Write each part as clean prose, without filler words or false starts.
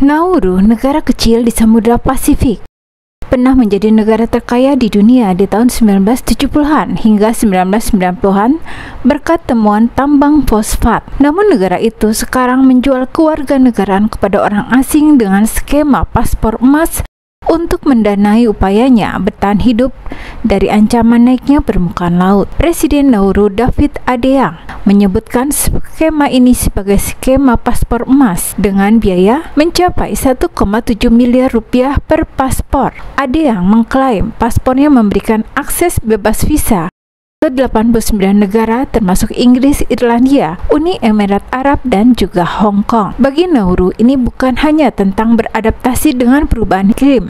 Nauru, negara kecil di Samudra Pasifik, pernah menjadi negara terkaya di dunia di tahun 1970-an hingga 1990-an berkat temuan tambang fosfat. Namun negara itu sekarang menjual kewarganegaraan kepada orang asing dengan skema paspor emas untuk mendanai upayanya bertahan hidup dari ancaman naiknya permukaan laut. Presiden Nauru David Adeang menyebutkan skema ini sebagai skema paspor emas dengan biaya mencapai 1,7 miliar rupiah per paspor. Adeang mengklaim paspornya memberikan akses bebas visa ke 89 negara termasuk Inggris, Irlandia, Uni Emirat Arab, dan juga Hong Kong. Bagi Nauru, ini bukan hanya tentang beradaptasi dengan perubahan iklim,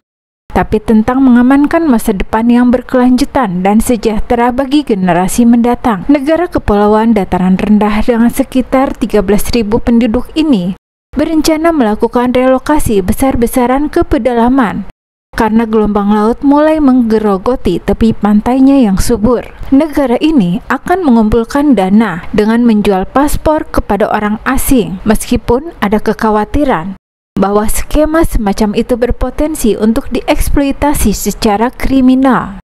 tapi tentang mengamankan masa depan yang berkelanjutan dan sejahtera bagi generasi mendatang. Negara kepulauan dataran rendah dengan sekitar 13.000 penduduk ini berencana melakukan relokasi besar-besaran ke pedalaman karena gelombang laut mulai menggerogoti tepi pantainya yang subur. Negara ini akan mengumpulkan dana dengan menjual paspor kepada orang asing, meskipun ada kekhawatiran bahwa skema semacam itu berpotensi untuk dieksploitasi secara kriminal.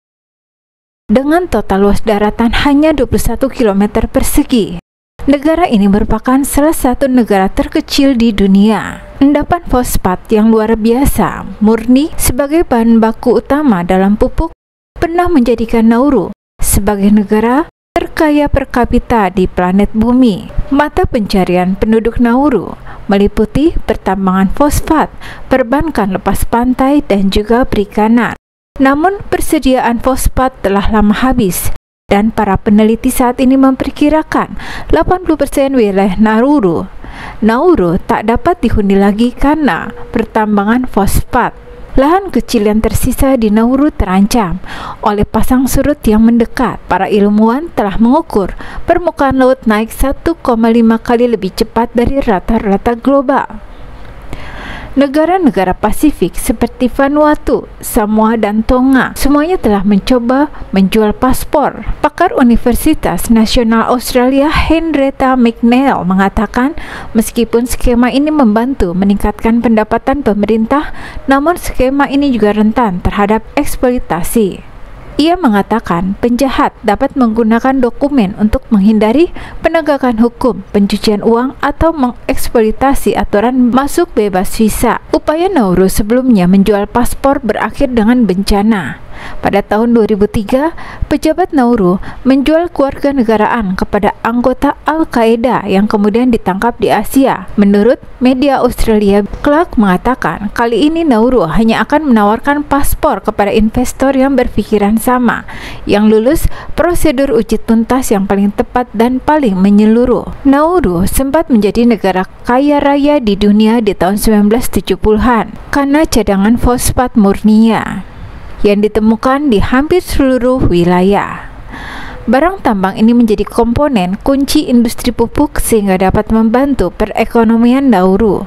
Dengan total luas daratan hanya 21 km persegi, negara ini merupakan salah satu negara terkecil di dunia. Endapan fosfat yang luar biasa, murni sebagai bahan baku utama dalam pupuk, pernah menjadikan Nauru sebagai negara terkaya per kapita di planet bumi. Mata pencarian penduduk Nauru meliputi pertambangan fosfat, perbankan lepas pantai, dan juga perikanan. Namun persediaan fosfat telah lama habis, dan para peneliti saat ini memperkirakan 80% wilayah Nauru tak dapat dihuni lagi karena pertambangan fosfat. Lahan kecil yang tersisa di Nauru terancam oleh pasang surut yang mendekat. Para ilmuwan telah mengukur permukaan laut naik 1,5 kali lebih cepat dari rata-rata global. Negara-negara Pasifik seperti Vanuatu, Samoa, dan Tonga semuanya telah mencoba menjual paspor. Pakar Universitas Nasional Australia Henrietta McNeil mengatakan meskipun skema ini membantu meningkatkan pendapatan pemerintah, namun skema ini juga rentan terhadap eksploitasi. Ia mengatakan penjahat dapat menggunakan dokumen untuk menghindari penegakan hukum, pencucian uang, atau mengeksploitasi aturan masuk bebas visa. Upaya Nauru sebelumnya menjual paspor berakhir dengan bencana. Pada tahun 2003, pejabat Nauru menjual kewarganegaraan kepada anggota Al-Qaeda yang kemudian ditangkap di Asia. Menurut media Australia, Clark mengatakan kali ini Nauru hanya akan menawarkan paspor kepada investor yang berpikiran sama, yang lulus prosedur uji tuntas yang paling tepat dan paling menyeluruh. Nauru sempat menjadi negara kaya raya di dunia di tahun 1970-an karena cadangan fosfat murninya yang ditemukan di hampir seluruh wilayah. Barang tambang ini menjadi komponen kunci industri pupuk sehingga dapat membantu perekonomian Nauru.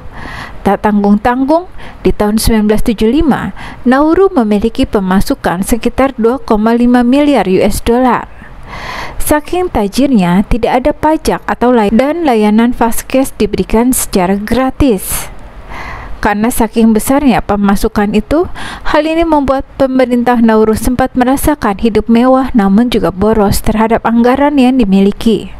Tak tanggung-tanggung, di tahun 1975, Nauru memiliki pemasukan sekitar 2,5 miliar US dollar. Saking tajirnya, tidak ada pajak atau dan layanan Fastcash diberikan secara gratis. Karena saking besarnya pemasukan itu, hal ini membuat pemerintah Nauru sempat merasakan hidup mewah namun juga boros terhadap anggaran yang dimiliki.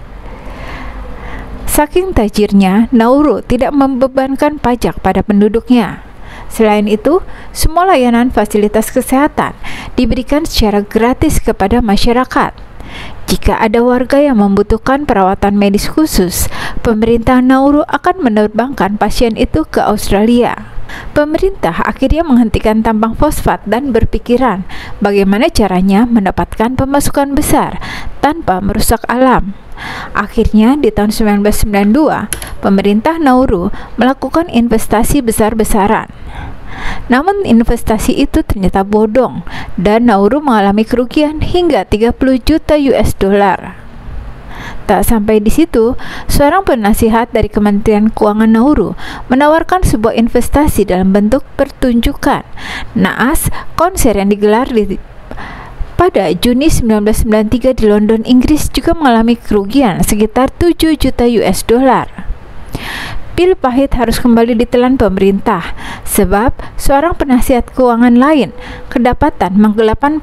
Saking tajirnya, Nauru tidak membebankan pajak pada penduduknya. Selain itu, semua layanan fasilitas kesehatan diberikan secara gratis kepada masyarakat. Jika ada warga yang membutuhkan perawatan medis khusus, pemerintah Nauru akan menerbangkan pasien itu ke Australia. Pemerintah akhirnya menghentikan tambang fosfat dan berpikiran bagaimana caranya mendapatkan pemasukan besar tanpa merusak alam. Akhirnya di tahun 1992, pemerintah Nauru melakukan investasi besar-besaran. Namun investasi itu ternyata bodong dan Nauru mengalami kerugian hingga 30 juta US dollar. Tak sampai di situ, seorang penasihat dari Kementerian Keuangan Nauru menawarkan sebuah investasi dalam bentuk pertunjukan. Naas, konser yang digelar pada Juni 1993 di London, Inggris juga mengalami kerugian sekitar 7 juta US dollar. Pil pahit harus kembali ditelan pemerintah, sebab seorang penasihat keuangan lain kedapatan menggelapkan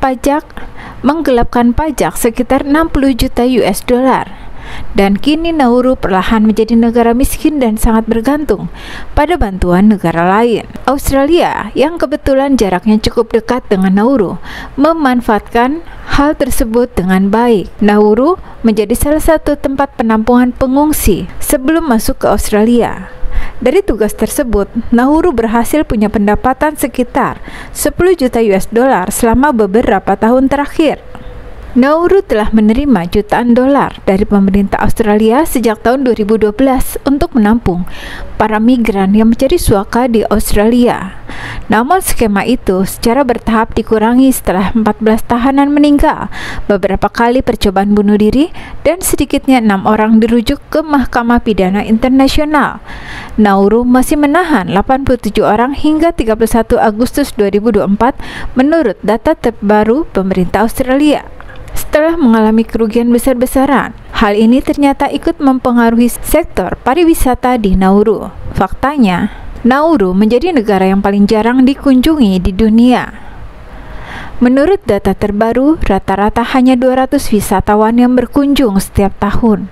pajak sekitar 60 juta US dollar. Dan kini Nauru perlahan menjadi negara miskin dan sangat bergantung pada bantuan negara lain. Australia, yang kebetulan jaraknya cukup dekat dengan Nauru, memanfaatkan hal tersebut dengan baik. Nauru menjadi salah satu tempat penampungan pengungsi sebelum masuk ke Australia. Dari tugas tersebut, Nauru berhasil punya pendapatan sekitar 10 juta US dollar selama beberapa tahun terakhir. Nauru telah menerima jutaan dolar dari pemerintah Australia sejak tahun 2012 untuk menampung para migran yang mencari suaka di Australia. Namun skema itu secara bertahap dikurangi setelah 14 tahanan meninggal, beberapa kali percobaan bunuh diri, dan sedikitnya 6 orang dirujuk ke Mahkamah Pidana Internasional. Nauru masih menahan 87 orang hingga 31 Agustus 2024 menurut data terbaru pemerintah Australia. Setelah mengalami kerugian besar-besaran, hal ini ternyata ikut mempengaruhi sektor pariwisata di Nauru. Faktanya, Nauru menjadi negara yang paling jarang dikunjungi di dunia. Menurut data terbaru, rata-rata hanya 200 wisatawan yang berkunjung setiap tahun.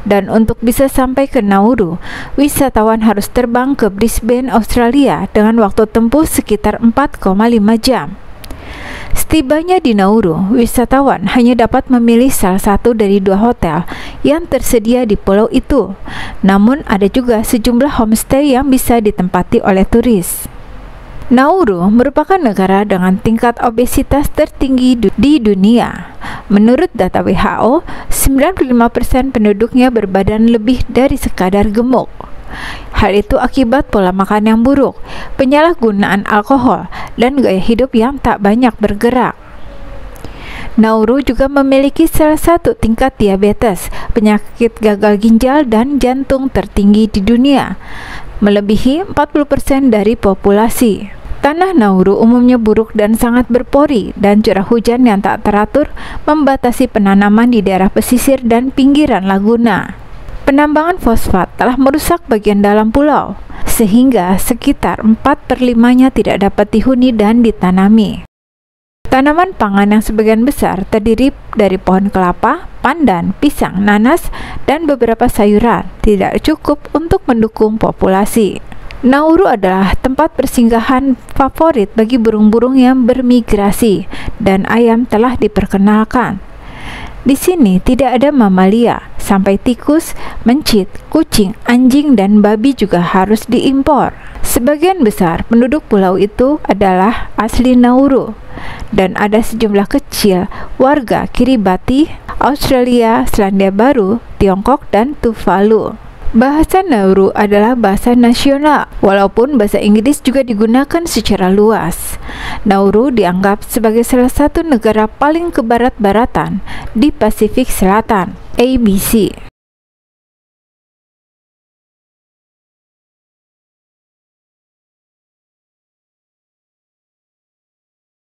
Dan untuk bisa sampai ke Nauru, wisatawan harus terbang ke Brisbane, Australia dengan waktu tempuh sekitar 4,5 jam. Setibanya di Nauru, wisatawan hanya dapat memilih salah satu dari 2 hotel yang tersedia di pulau itu. Namun ada juga sejumlah homestay yang bisa ditempati oleh turis. Nauru merupakan negara dengan tingkat obesitas tertinggi di dunia. Menurut data WHO, 95% penduduknya berbadan lebih dari sekadar gemuk. Hal itu akibat pola makan yang buruk, penyalahgunaan alkohol, dan gaya hidup yang tak banyak bergerak. Nauru juga memiliki salah satu tingkat diabetes, penyakit gagal ginjal, dan jantung tertinggi di dunia, melebihi 40% dari populasi. Tanah Nauru umumnya buruk dan sangat berpori, dan curah hujan yang tak teratur membatasi penanaman di daerah pesisir dan pinggiran laguna. Penambangan fosfat telah merusak bagian dalam pulau, sehingga sekitar 4/5-nya tidak dapat dihuni dan ditanami. Tanaman pangan yang sebagian besar terdiri dari pohon kelapa, pandan, pisang, nanas, dan beberapa sayuran tidak cukup untuk mendukung populasi. Nauru adalah tempat persinggahan favorit bagi burung-burung yang bermigrasi, dan ayam telah diperkenalkan. Di sini tidak ada mamalia, sampai tikus, mencit, kucing, anjing, dan babi juga harus diimpor. Sebagian besar penduduk pulau itu adalah asli Nauru, dan ada sejumlah kecil warga Kiribati, Australia, Selandia Baru, Tiongkok, dan Tuvalu. Bahasa Nauru adalah bahasa nasional, walaupun bahasa Inggris juga digunakan secara luas. Nauru dianggap sebagai salah satu negara paling ke barat-baratan di Pasifik Selatan, ABC.